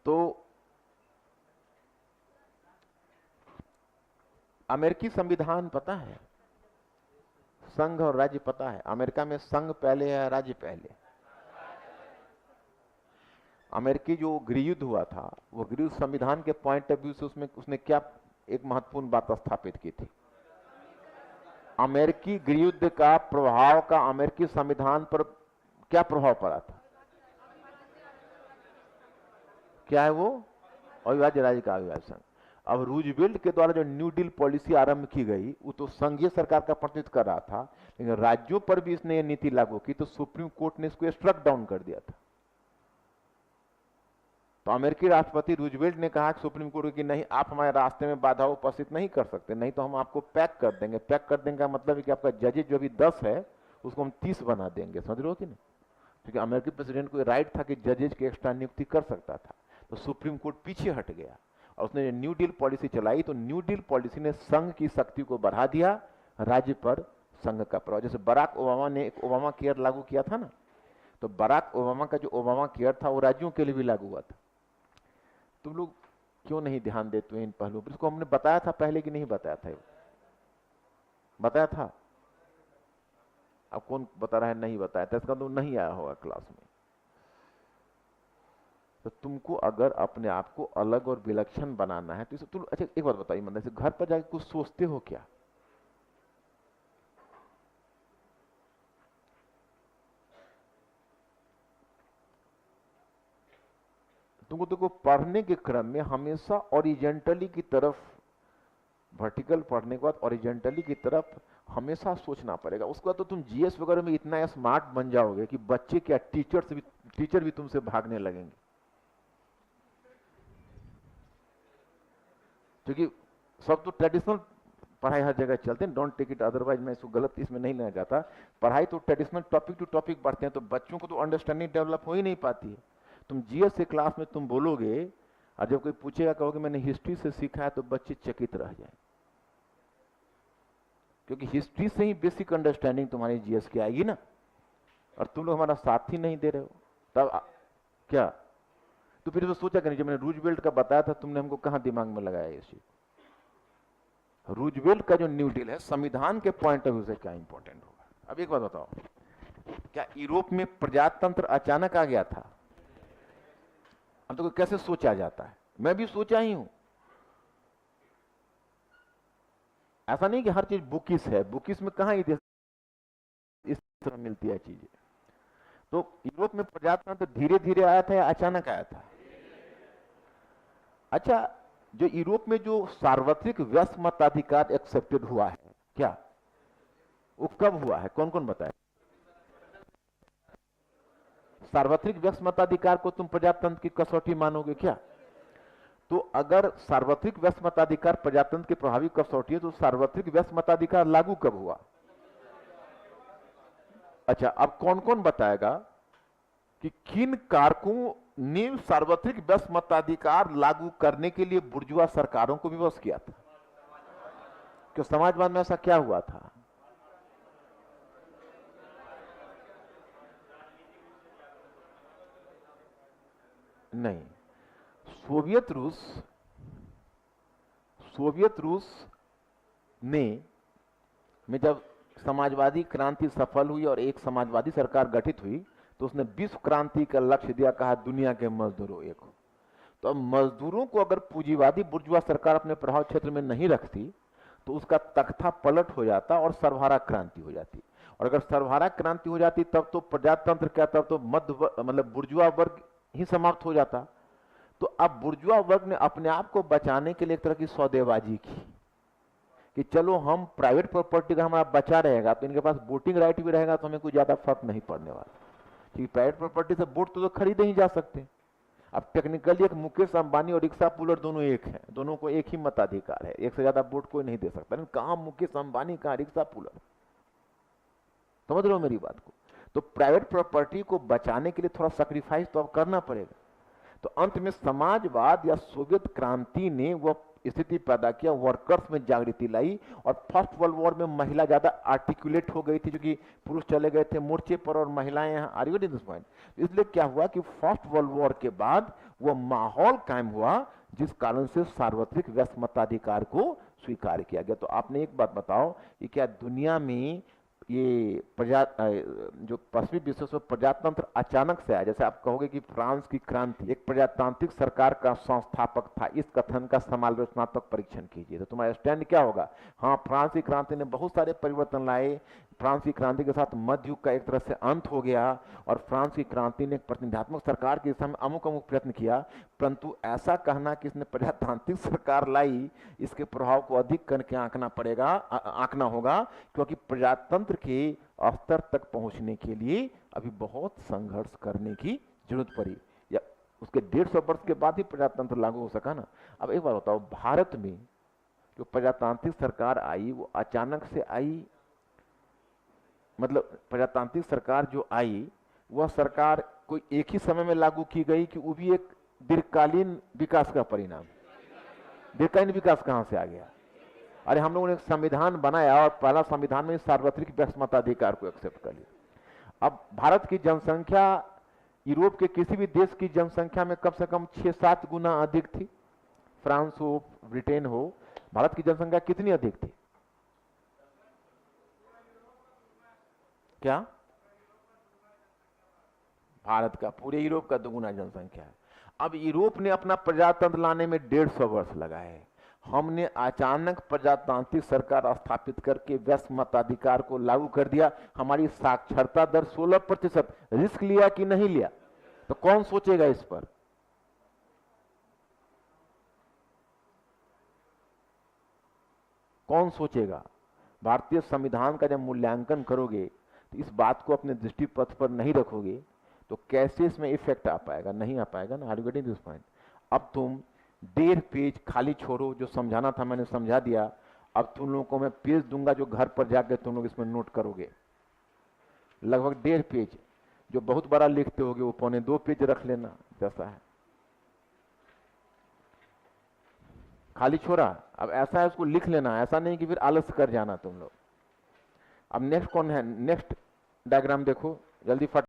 तो अमेरिकी संविधान पता है, संघ और राज्य पता है? अमेरिका में संघ पहले है, राज्य पहले? अमेरिकी जो गृहयुद्ध हुआ था, वो गृहयुद्ध संविधान के पॉइंट ऑफ व्यू से उसमें उसने क्या एक महत्वपूर्ण बात स्थापित की थी? अमेरिकी गृहयुद्ध का प्रभाव का अमेरिकी संविधान पर क्या प्रभाव पड़ा था? क्या है वो? अविभाज्य राज्य का अविभाज्य संघ। अब रूजवेल्ट के द्वारा जो न्यू डील पॉलिसी आरंभ की गई, वो तो संघीय सरकार का प्रतिनिधित्व कर रहा था, लेकिन राज्यों पर भी इसने ये नीति लागू की, तो सुप्रीम कोर्ट ने इसको स्ट्रक डाउन कर दिया था। तो अमेरिकी राष्ट्रपति रूजवेल्ट ने कहा कि सुप्रीम कोर्ट की नहीं, आप हमारे रास्ते में बाधा उपस्थित नहीं कर सकते, नहीं तो हम आपको पैक कर देंगे। पैक कर देंगे का मतलब है कि आपका जजेज जो भी 10 है उसको हम 30 बना देंगे। समझ रहे हो कि नहीं? क्योंकि अमेरिकी प्रेसिडेंट को राइट था कि जजेज की एक्स्ट्रा नियुक्ति कर सकता था। तो सुप्रीम कोर्ट पीछे हट गया और उसने न्यू डील पॉलिसी चलाई। तो न्यू डील पॉलिसी ने संघ की शक्ति को बढ़ा दिया, राज्य पर संघ का प्रभाव। जैसे बराक ओबामा ने एक ओबामा केयर लागू किया था ना, तो बराक ओबामा का जो ओबामा केयर था वो राज्यों के लिए भी लागू हुआ था। तुम लोग क्यों नहीं ध्यान देते हो इन पहलुओं पर? इसको हमने बताया था पहले कि नहीं बताया था? बताया था? अब कौन बता रहा है नहीं बताया था? इसका तो नहीं आया होगा क्लास में। तो तुमको अगर अपने आप को अलग और विलक्षण बनाना है तो इसे तुम, अच्छा एक बात बताइए, मतलब से घर पर जाकर कुछ सोचते हो क्या? तुमको पढ़ने के क्रम में हमेशा ओरिजेंटली की तरफ, वर्टिकल पढ़ने के बाद ओरिजेंटली की तरफ हमेशा सोचना पड़ेगा। उसके बाद तो तुम जीएस वगैरह में इतना स्मार्ट बन जाओगे कि बच्चे क्या टीचर भी तुमसे भागने लगेंगे। क्योंकि सब तो ट्रेडिशनल पढ़ाई हर जगह चलते हैं, डोंट टेक इट अदरवाइज, मैं इसको गलत इसमें नहीं लेना चाहता। पढ़ाई तो ट्रेडिशनल टॉपिक टू टॉपिक पढ़ते हैं, तो बच्चों को तो अंडरस्टैंडिंग डेवलप हो ही नहीं पाती है। तुम जीएस के क्लास में तुम बोलोगे और जब कोई पूछेगा कहोगे मैंने हिस्ट्री से सीखा है, तो बच्चे चकित रह जाए, क्योंकि हिस्ट्री से ही बेसिक अंडरस्टैंडिंग तुम्हारी जीएस की आएगी ना। और तुम लोग हमारा साथ ही नहीं दे रहे हो, तब क्या? तो फिर तो सोचा करिए, जब मैंने रूजवेल्ट का बताया था, तुमने हमको कहां दिमाग में लगाया ये चीज? रूजवेल्ट का जो न्यू डील है, संविधान के पॉइंट ऑफ व्यू से क्या इंपॉर्टेंट होगा? अब एक बात बताओ, क्या यूरोप में प्रजातंत्र अचानक आ गया था? हम तो कैसे सोचा जाता है, मैं भी सोचा ही हूं। ऐसा नहीं कि हर चीज बुकिस है, बुकिस में कहां इस तरह मिलती है चीजें। तो यूरोप में प्रजातंत्र धीरे धीरे आया था या अचानक आया था? अच्छा, जो यूरोप में जो सार्वत्रिक व्यस्त मताधिकार एक्सेप्टेड हुआ है, क्या वो कब हुआ है? कौन कौन बताए? सार्वत्रिक व्यस्त मताधिकार को तुम प्रजातंत्र की कसौटी मानोगे क्या? तो अगर सार्वत्रिक व्यस्त मताधिकार प्रजातंत्र की प्रभावी कसौटी है, तो सार्वत्रिक व्यस्त मताधिकार लागू कब हुआ? अच्छा, अब कौन कौन बताएगा कि किन कारकों ने सार्वत्रिक व्यस्त मताधिकार लागू करने के लिए बुर्जुआ सरकारों को विवश किया था? क्यों समाजवाद में ऐसा क्या हुआ था? नहीं, सोवियत रूस में जब समाजवादी क्रांति सफल हुई और एक समाजवादी सरकार गठित हुई, तो उसने विश्व क्रांति का लक्ष्य दिया, कहा दुनिया के मजदूरों एक हो। तो अब मजदूरों को अगर पूंजीवादी बुर्जुआ सरकार अपने प्रभाव क्षेत्र में नहीं रखती, तो उसका तख्ता पलट हो जाता और सर्वहारा क्रांति हो जाती। और अगर सर्वहारा क्रांति हो जाती, तब तो प्रजातंत्र क्या, तब तो मध्य मतलब बुर्जुआ वर्ग ही समाप्त हो जाता। तो अब बुर्जुआ वर्ग ने अपने आप को बचाने के लिए एक तरह की सौदेबाजी की कि चलो हम प्राइवेट प्रॉपर्टी का हमारा बचा रहेगा, तो इनके पास वोटिंग राइट भी रहेगा, तो हमें कोई ज्यादा फर्क नहीं पड़ने वाला, क्योंकि प्राइवेट प्रॉपर्टी से वोट तो खरीदे ही जा सकते हैं। अब टेक्निकली एक मुकेश अंबानी और रिक्शा पुलर दोनों एक हैं, दोनों को एक ही मताधिकार है, एक से ज्यादा वोट कोई नहीं दे सकता। लेकिन कहां मुकेश अंबानी, कहां रिक्शा पुलर? समझ रहे हो मेरी बात को? तो प्राइवेट प्रॉपर्टी को बचाने के लिए थोड़ा सैक्रिफाइस तो अब करना पड़ेगा। तो अंत में समाजवाद या सोवियत क्रांति ने वह स्थिति पैदा किया, वर्कर्स में जागृति लाई, और फर्स्ट वर्ल्ड वॉर में महिला ज्यादा आर्टिकुलेट हो गई थी क्योंकि पुरुष चले गए थे मोर्चे पर और महिलाएं यहाँ। Are you getting this point? इसलिए क्या हुआ कि फर्स्ट वर्ल्ड वॉर के बाद वो माहौल कायम हुआ जिस कारण से सार्वत्रिक व्यस्त मताधिकार को स्वीकार किया गया। तो आपने एक बात बताओ कि क्या दुनिया में ये जो पश्चिमी विश्व में प्रजातंत्र अचानक से आया? जैसे आप कहोगे कि फ्रांस की क्रांति एक प्रजातांत्रिक सरकार का संस्थापक था, इस कथन का समालोचनात्मक परीक्षण कीजिए तो तुम्हारा स्टैंड क्या होगा? हाँ, फ्रांस की क्रांति ने बहुत सारे परिवर्तन लाए, फ्रांस की क्रांति के साथ मध्य युग का एक तरह से अंत हो गया, और फ्रांस की क्रांति ने प्रतिनिधात्मक सरकार के दिशा में अमुक अमुक प्रयत्न किया, परंतु ऐसा कहना कि इसने प्रजातांत्रिक सरकार लाई, इसके प्रभाव को अधिक करके आंकना होगा, क्योंकि प्रजातंत्र के स्तर तक पहुंचने के लिए अभी बहुत संघर्ष करने की जरूरत पड़ी, या उसके 150 वर्ष के बाद ही प्रजातंत्र लागू हो सका ना। अब एक बात बताओ, भारत में जो प्रजातांत्रिक सरकार आई वो अचानक से आई, मतलब प्रजातांत्रिक सरकार जो आई वह सरकार कोई एक ही समय में लागू की गई कि वो भी एक दीर्घकालीन विकास का परिणाम? दीर्घकालीन विकास कहां से आ गया? अरे हम लोगों ने एक संविधान बनाया और पहला संविधान में सार्वत्रिक व्यक्त मताधिकार को एक्सेप्ट कर लिया। अब भारत की जनसंख्या यूरोप के किसी भी देश की जनसंख्या में कम से कम 6-7 गुना अधिक थी। फ्रांस हो, ब्रिटेन हो, भारत की जनसंख्या कितनी अधिक थी? क्या? भारत का, पूरे यूरोप का दुगुना जनसंख्या है। अब यूरोप ने अपना प्रजातंत्र लाने में 150 वर्ष लगाए, हमने अचानक प्रजातांत्रिक सरकार स्थापित करके व्यस्त मताधिकार को लागू कर दिया। हमारी साक्षरता दर 16%। रिस्क लिया कि नहीं लिया? तो कौन सोचेगा इस पर? कौन सोचेगा? भारतीय संविधान का जब मूल्यांकन करोगे तो इस बात को अपने दृष्टिपथ पर नहीं रखोगे तो कैसे इसमें इफेक्ट आ पाएगा? नहीं आ पाएगा ना। Are you getting this point? अब तुम 1.5 पेज खाली छोड़ो, जो समझाना था मैंने समझा दिया। अब तुम लोगों को मैं पेज दूंगा जो घर पर जाकर तुम लोग इसमें नोट करोगे। लगभग 1.5 पेज, जो बहुत बड़ा लिखते होगे वो 1.25 पेज रख लेना जैसा है। खाली छोड़ा, अब ऐसा है उसको लिख लेना, ऐसा नहीं कि फिर आलस कर जाना तुम लोग। अब नेक्स्ट कौन है? नेक्स्ट डायग्राम देखो जल्दी फट